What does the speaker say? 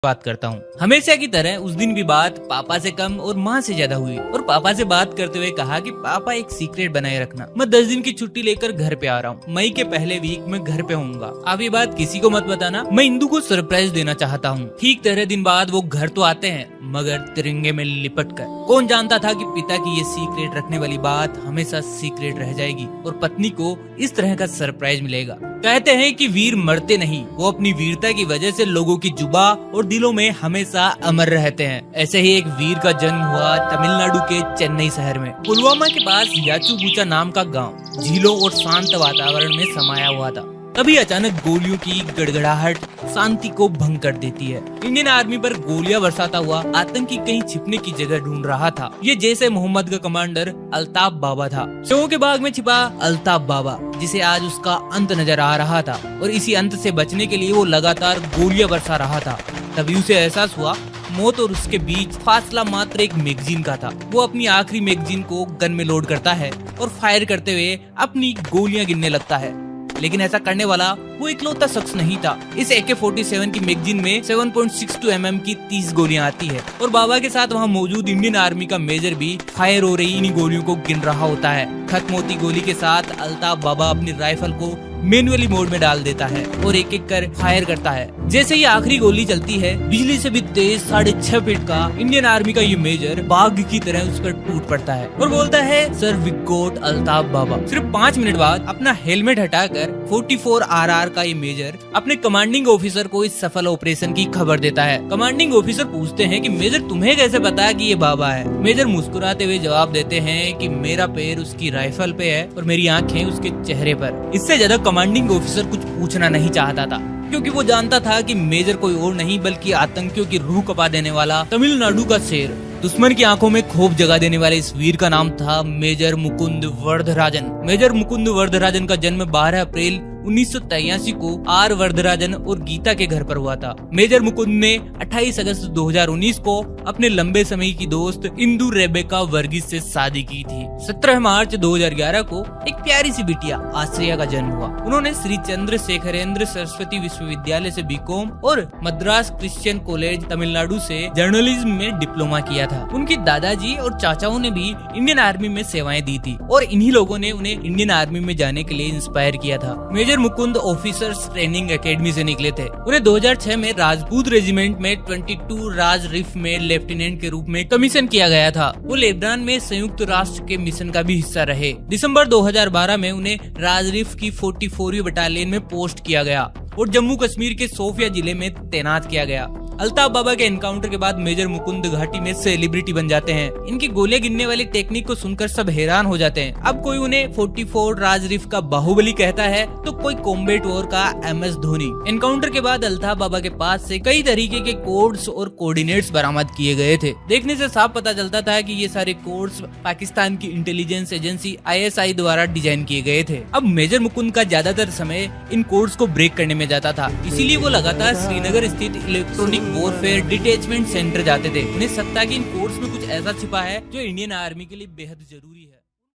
बात करता हूँ। हमेशा की तरह उस दिन भी बात पापा से कम और माँ से ज्यादा हुई और पापा से बात करते हुए कहा कि पापा एक सीक्रेट बनाए रखना, मैं 10 दिन की छुट्टी लेकर घर पे आ रहा हूँ, मई के पहले वीक में घर पे होऊंगा। अब ये बात किसी को मत बताना, मैं इंदु को सरप्राइज देना चाहता हूँ। ठीक 13 दिन बाद वो घर तो आते हैं मगर तिरंगे में लिपट कर। कौन जानता था कि पिता की ये सीक्रेट रखने वाली बात हमेशा सीक्रेट रह जाएगी और पत्नी को इस तरह का सरप्राइज मिलेगा। कहते हैं कि वीर मरते नहीं, वो अपनी वीरता की वजह से लोगों की जुबा और दिलों में हमेशा अमर रहते हैं। ऐसे ही एक वीर का जन्म हुआ तमिलनाडु के चेन्नई शहर में। पुलवामा के पास याचुगुचा नाम का गांव झीलों और शांत वातावरण में समाया हुआ था। तभी अचानक गोलियों की गड़गड़ाहट शांति को भंग कर देती है। इंडियन आर्मी पर गोलियां बरसाता हुआ आतंकी कहीं छिपने की जगह ढूंढ रहा था। ये जैसे मोहम्मद का कमांडर अल्ताफ बाबा था, शेरों के बाग में छिपा अल्ताफ बाबा, जिसे आज उसका अंत नजर आ रहा था और इसी अंत से बचने के लिए वो लगातार गोलियां बरसा रहा था। तभी उसे एहसास हुआ मौत और उसके बीच फासला मात्र एक मैगजीन का था। वो अपनी आखिरी मैगजीन को गन में लोड करता है और फायर करते हुए अपनी गोलियां गिनने लगता है। लेकिन ऐसा करने वाला वो इकलौता शख्स नहीं था। इस AK-47 की मैगजीन में 7.62 mm की 30 गोलियां आती है और बाबा के साथ वहां मौजूद इंडियन आर्मी का मेजर भी फायर हो रही इन्हीं गोलियों को गिन रहा होता है। खत्म होती गोली के साथ अल्ताफ बाबा अपनी राइफल को मैनुअली मोड में डाल देता है और एक एक कर फायर करता है। जैसे ही आखिरी गोली चलती है, बिजली से भी तेज 6.5 फीट का इंडियन आर्मी का ये मेजर बाघ की तरह उस पर टूट पड़ता है और बोलता है, सर वी गॉट अल्ताफ बाबा। सिर्फ 5 मिनट बाद अपना हेलमेट हटाकर 44 RR का ये मेजर अपने कमांडिंग ऑफिसर को इस सफल ऑपरेशन की खबर देता है। कमांडिंग ऑफिसर पूछते हैं कि मेजर तुम्हें कैसे पता कि ये बाबा है? मेजर मुस्कुराते हुए जवाब देते हैं कि मेरा पैर उसकी राइफल पे है और मेरी आंखें उसके चेहरे पर। इससे ज्यादा कमांडिंग ऑफिसर कुछ पूछना नहीं चाहता था, क्योंकि वो जानता था कि मेजर कोई और नहीं बल्कि आतंकियों की रूह कपा देने वाला तमिलनाडु का शेर। दुश्मन की आंखों में खौफ जगा देने वाले इस वीर का नाम था मेजर मुकुंद वरदराजन। मेजर मुकुंद वरदराजन का जन्म 12 अप्रैल 1983 को आर वरदराजन और गीता के घर पर हुआ था। मेजर मुकुंद ने 28 अगस्त 2019 को अपने लंबे समय की दोस्त इंदु रेबेका वर्गीस से शादी की थी। 17 मार्च 2011 को एक प्यारी सी बिटिया आश्रया का जन्म हुआ। उन्होंने श्री चंद्रशेखरेंद्र सरस्वती विश्वविद्यालय से बीकॉम और मद्रास क्रिश्चियन कॉलेज तमिलनाडु से जर्नलिज्म में डिप्लोमा किया था। उनके दादाजी और चाचाओं ने भी इंडियन आर्मी में सेवाएं दी थी और इन्हीं लोगों ने उन्हें इंडियन आर्मी में जाने के लिए इंस्पायर किया था। Major Mukund officers training academy से निकले थे। उन्हें 2006 में राजपूत रेजिमेंट में 22 राज रिफ में लेफ्टिनेंट के रूप में कमीशन किया गया था। वो लेबनान में संयुक्त राष्ट्र के मिशन का भी हिस्सा रहे। दिसंबर 2012 में उन्हें राज रिफ की 44वीं बटालियन में पोस्ट किया गया और जम्मू कश्मीर के सोफिया जिले में तैनात किया गया। अल्ताफ बाबा के एनकाउंटर के बाद मेजर मुकुंद घाटी में सेलिब्रिटी बन जाते हैं। इनकी गोलियां गिनने वाली टेक्निक को सुनकर सब हैरान हो जाते हैं। अब कोई उन्हें 44 राज रिफ का बाहुबली कहता है तो कोई कॉम्बैट वॉर का MS धोनी। एनकाउंटर के बाद अल्ताफ बाबा के पास से कई तरीके के कोड्स और कोऑर्डिनेट्स बरामद किए गए थे। देखने से साफ पता चलता था कि ये सारे कोड्स पाकिस्तान की इंटेलिजेंस एजेंसी ISI द्वारा डिजाइन किए गए थे। अब मेजर मुकुंद का ज्यादातर समय इन कोड्स को ब्रेक करने में जाता था, इसीलिए वो लगातार श्रीनगर स्थित इलेक्ट्रॉनिक वॉरफेयर डिटैचमेंट सेंटर जाते थे। उन्हें लगता कि इन कोड्स में कुछ ऐसा छिपा है जो इंडियन आर्मी के लिए बेहद जरूरी है।